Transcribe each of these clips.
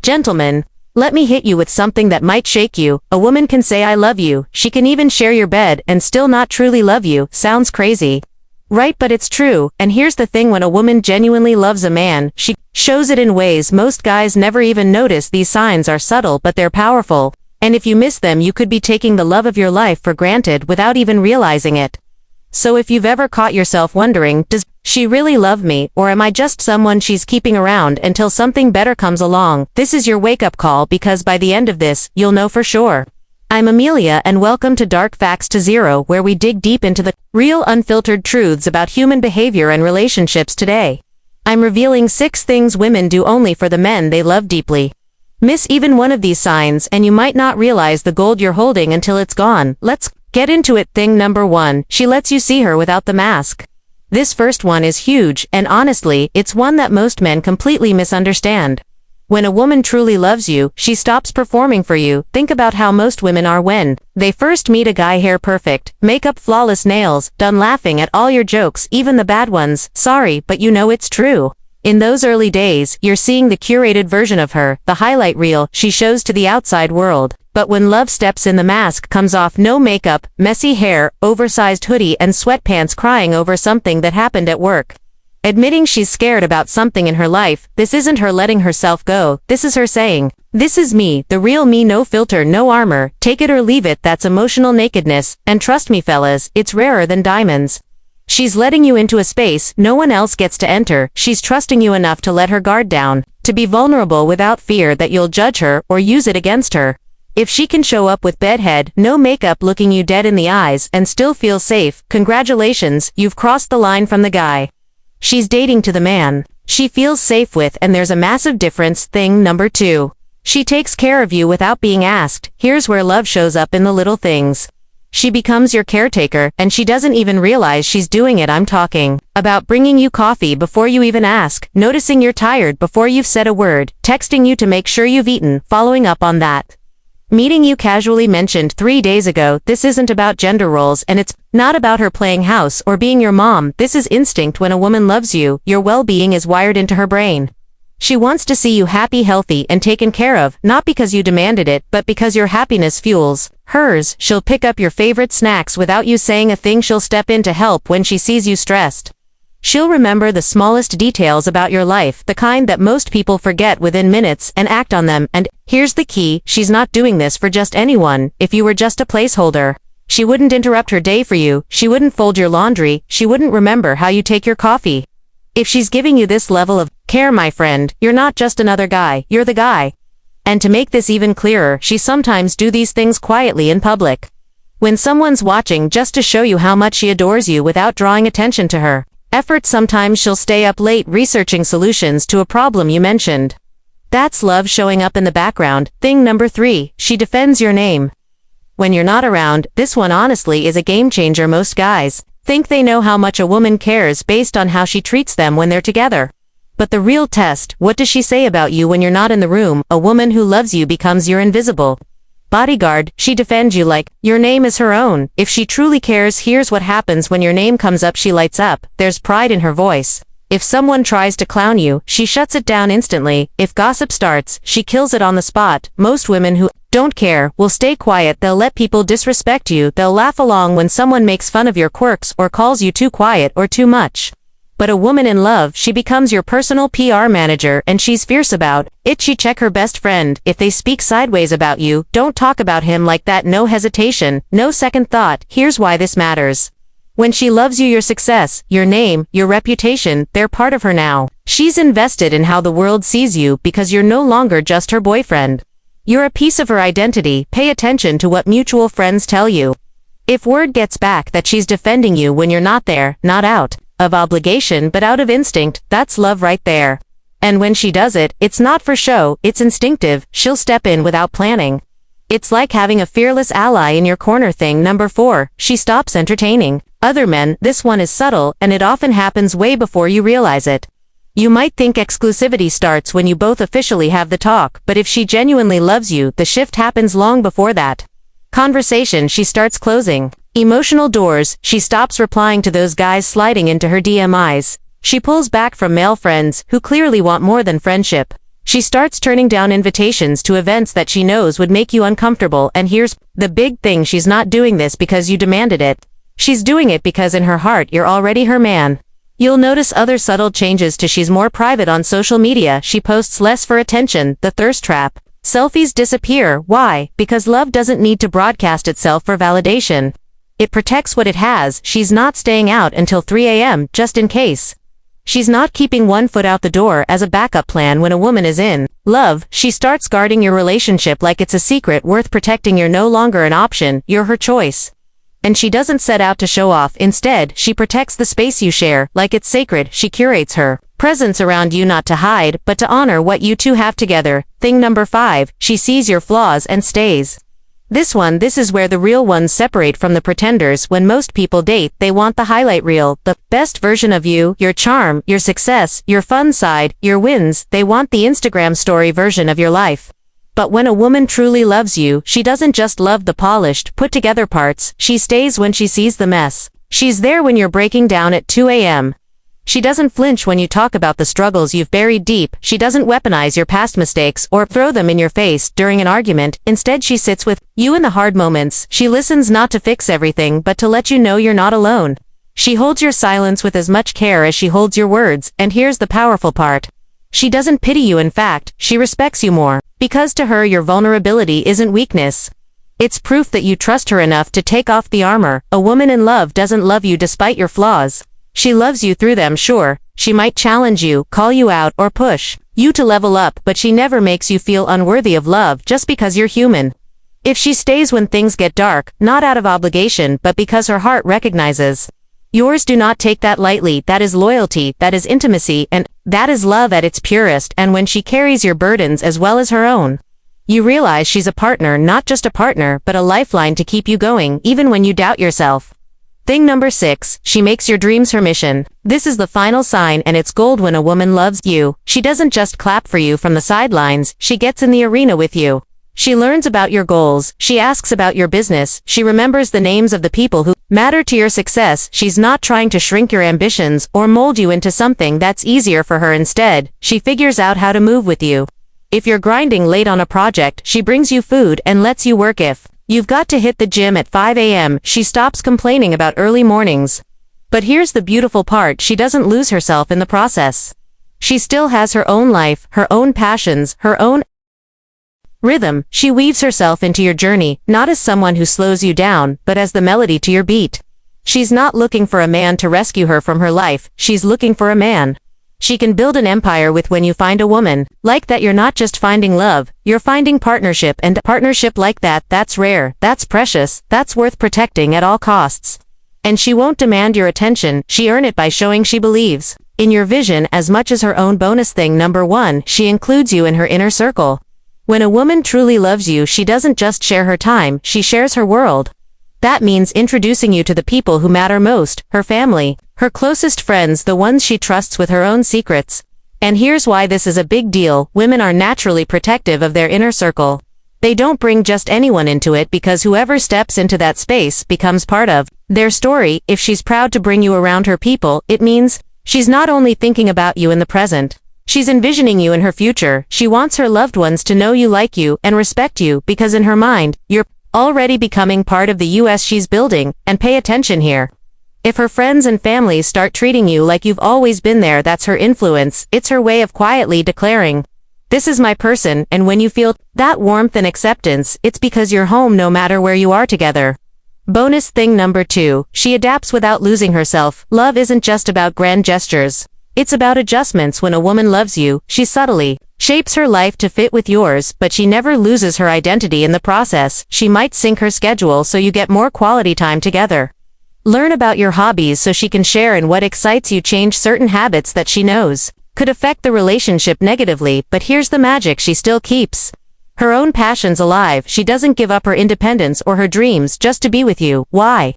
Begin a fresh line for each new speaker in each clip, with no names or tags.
Gentlemen, let me hit you with something that might shake you. A woman can say I love you, she can even share your bed and still not truly love you. Sounds crazy. Right, but it's true, and here's the thing: when a woman genuinely loves a man, she shows it in ways most guys never even notice. These signs are subtle, but they're powerful, and if you miss them you could be taking the love of your life for granted without even realizing it. So if you've ever caught yourself wondering, does she really love me, or am I just someone she's keeping around until something better comes along, this is your wake-up call, because by the end of this, you'll know for sure. I'm Amelia, and welcome to Dark Facts to Zero, where we dig deep into the real unfiltered truths about human behavior and relationships today. I'm revealing 6 things women do only for the men they love deeply. Miss even one of these signs and you might not realize the gold you're holding until it's gone. Let's get into it. Thing number 1, she lets you see her without the mask. This first one is huge, and honestly, it's one that most men completely misunderstand. When a woman truly loves you, she stops performing for you. Think about how most women are when they first meet a guy: hair perfect, makeup flawless, nails done, laughing at all your jokes, even the bad ones. Sorry, but you know it's true. In those early days, you're seeing the curated version of her, the highlight reel she shows to the outside world. But when love steps in, the mask comes off. No makeup, messy hair, oversized hoodie and sweatpants, crying over something that happened at work. Admitting she's scared about something in her life. This isn't her letting herself go, this is her saying, "This is me, the real me, no filter, no armor, take it or leave it." That's emotional nakedness, and trust me fellas, it's rarer than diamonds. She's letting you into a space no one else gets to enter. She's trusting you enough to let her guard down, to be vulnerable without fear that you'll judge her or use it against her. If she can show up with bedhead, no makeup, looking you dead in the eyes, and still feel safe, congratulations, you've crossed the line from the guy she's dating to the man she feels safe with, and there's a massive difference. Thing number 2. She takes care of you without being asked. Here's where love shows up in the little things. She becomes your caretaker, and she doesn't even realize she's doing it. I'm talking about bringing you coffee before you even ask, noticing you're tired before you've said a word, texting you to make sure you've eaten, following up on that meeting you casually mentioned 3 days ago. This isn't about gender roles, and it's not about her playing house or being your mom. This is instinct. When a woman loves you, your well-being is wired into her brain. She wants to see you happy, healthy, and taken care of, not because you demanded it, but because your happiness fuels hers. She'll pick up your favorite snacks without you saying a thing. She'll step in to help when she sees you stressed. She'll remember the smallest details about your life, the kind that most people forget within minutes, and act on them. And here's the key: she's not doing this for just anyone. If you were just a placeholder, she wouldn't interrupt her day for you, she wouldn't fold your laundry, she wouldn't remember how you take your coffee. If she's giving you this level of care, my friend, you're not just another guy, you're the guy. And to make this even clearer, she sometimes do these things quietly in public. When someone's watching, just to show you how much she adores you without drawing attention to her efforts. Sometimes she'll stay up late researching solutions to a problem you mentioned. That's love showing up in the background. Thing number 3, she defends your name when you're not around. This one honestly is a game changer. Most guys think they know how much a woman cares based on how she treats them when they're together. But the real test: what does she say about you when you're not in the room? A woman who loves you becomes your invisible bodyguard. She defends you like your name is her own. If she truly cares, here's what happens when your name comes up: she lights up. There's pride in her voice. If someone tries to clown you, she shuts it down instantly. If gossip starts, she kills it on the spot. Most women who don't care will stay quiet. They'll let people disrespect you. They'll laugh along when someone makes fun of your quirks or calls you too quiet or too much. But a woman in love, she becomes your personal PR manager, and she's fierce about it. She check her best friend. If they speak sideways about you, don't talk about him like that. No hesitation, no second thought. Here's why this matters. When she loves you, your success, your name, your reputation, they're part of her now. She's invested in how the world sees you, because you're no longer just her boyfriend. You're a piece of her identity. Pay attention to what mutual friends tell you. If word gets back that she's defending you when you're not there, not out of obligation but out of instinct, that's love right there. And when she does it, it's not for show, it's instinctive. She'll step in without planning. It's like having a fearless ally in your corner. Thing number 4, she stops entertaining other men. This one is subtle, and it often happens way before you realize it. You might think exclusivity starts when you both officially have the talk, but if she genuinely loves you, the shift happens long before that conversation. She starts closing emotional doors. She stops replying to those guys sliding into her DMs. She pulls back from male friends who clearly want more than friendship. She starts turning down invitations to events that she knows would make you uncomfortable, and here's the big thing: she's not doing this because you demanded it. She's doing it because in her heart you're already her man. You'll notice other subtle changes too. She's more private on social media, she posts less for attention, the thirst trap. Selfies disappear. Why? Because love doesn't need to broadcast itself for validation. It protects what it has. She's not staying out until 3 a.m. just in case. She's not keeping one foot out the door as a backup plan when a woman is in love. She starts guarding your relationship like it's a secret worth protecting. You're no longer an option, you're her choice. And she doesn't set out to show off. Instead, she protects the space you share like it's sacred. She curates her presence around you not to hide, but to honor what you two have together. Thing number 5, she sees your flaws and stays. This is where the real ones separate from the pretenders. When most people date, they want the highlight reel, the best version of you, your charm, your success, your fun side, your wins. They want the Instagram story version of your life. But when a woman truly loves you, she doesn't just love the polished, put-together parts. She stays when she sees the mess. She's there when you're breaking down at 2 a.m. She doesn't flinch when you talk about the struggles you've buried deep. She doesn't weaponize your past mistakes or throw them in your face during an argument. Instead, she sits with you in the hard moments. She listens not to fix everything but to let you know you're not alone. She holds your silence with as much care as she holds your words. And here's the powerful part. She doesn't pity you. In fact, she respects you more. Because to her your vulnerability isn't weakness. It's proof that you trust her enough to take off the armor. A woman in love doesn't love you despite your flaws. She loves you through them. Sure, she might challenge you, call you out, or push you to level up, but she never makes you feel unworthy of love just because you're human. If she stays when things get dark, not out of obligation but because her heart recognizes yours, do not take that lightly. That is loyalty, that is intimacy, and that is love at its purest. And when she carries your burdens as well as her own, you realize she's a partner, not just a partner, but a lifeline to keep you going, even when you doubt yourself. Thing number 6, she makes your dreams her mission. This is the final sign, and it's gold. When a woman loves you, she doesn't just clap for you from the sidelines, she gets in the arena with you. She learns about your goals, she asks about your business, she remembers the names of the people who matter to your success. She's not trying to shrink your ambitions or mold you into something that's easier for her. Instead, she figures out how to move with you. If you're grinding late on a project, she brings you food and lets you work. If you've got to hit the gym at 5 a.m., she stops complaining about early mornings. But here's the beautiful part: she doesn't lose herself in the process. She still has her own life, her own passions, her own rhythm. She weaves herself into your journey, not as someone who slows you down, but as the melody to your beat. She's not looking for a man to rescue her from her life, she's looking for a man she can build an empire with. When you find a woman like that, you're not just finding love, you're finding partnership, and a partnership like that, that's rare, that's precious, that's worth protecting at all costs. And she won't demand your attention, she earns it by showing she believes in your vision as much as her own. Bonus thing number 1, she includes you in her inner circle. When a woman truly loves you, she doesn't just share her time, she shares her world. That means introducing you to the people who matter most, her family, her closest friends, the ones she trusts with her own secrets. And here's why this is a big deal: women are naturally protective of their inner circle. They don't bring just anyone into it, because whoever steps into that space becomes part of their story. If she's proud to bring you around her people, it means she's not only thinking about you in the present, she's envisioning you in her future. She wants her loved ones to know you, like you, and respect you, because in her mind, you're already becoming part of the US she's building. And pay attention here. If her friends and family start treating you like you've always been there, that's her influence. It's her way of quietly declaring, "This is my person." And when you feel that warmth and acceptance, it's because you're home no matter where you are together. Bonus thing number 2, she adapts without losing herself. Love isn't just about grand gestures. It's about adjustments. When a woman loves you, she subtly shapes her life to fit with yours, but she never loses her identity in the process. She might sync her schedule so you get more quality time together. Learn about your hobbies so she can share in what excites you. Change certain habits that she knows could affect the relationship negatively, but here's the magic: she still keeps her own passions alive. She doesn't give up her independence or her dreams just to be with you. Why?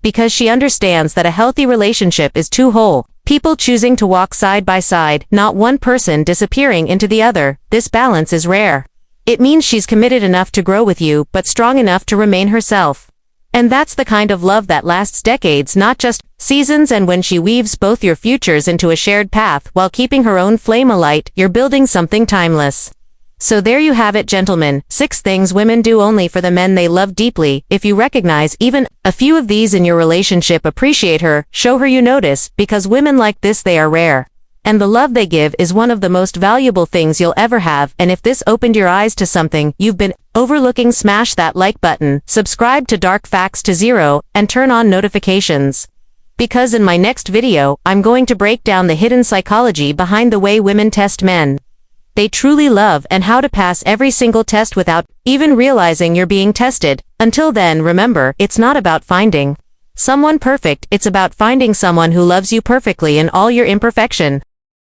Because she understands that a healthy relationship is two whole people choosing to walk side by side, not one person disappearing into the other. This balance is rare. It means she's committed enough to grow with you, but strong enough to remain herself. And that's the kind of love that lasts decades, not just seasons. And when she weaves both your futures into a shared path while keeping her own flame alight, you're building something timeless. So there you have it, gentlemen, 6 things women do only for the men they love deeply. If you recognize even a few of these in your relationship, appreciate her, show her you notice, because women like this, they are rare. And the love they give is one of the most valuable things you'll ever have. And if this opened your eyes to something you've been overlooking, smash that like button, subscribe to Dark Facts to Zero, and turn on notifications. Because in my next video, I'm going to break down the hidden psychology behind the way women test men they truly love and how to pass every single test without even realizing you're being tested. Until then, remember, it's not about finding someone perfect, it's about finding someone who loves you perfectly in all your imperfection.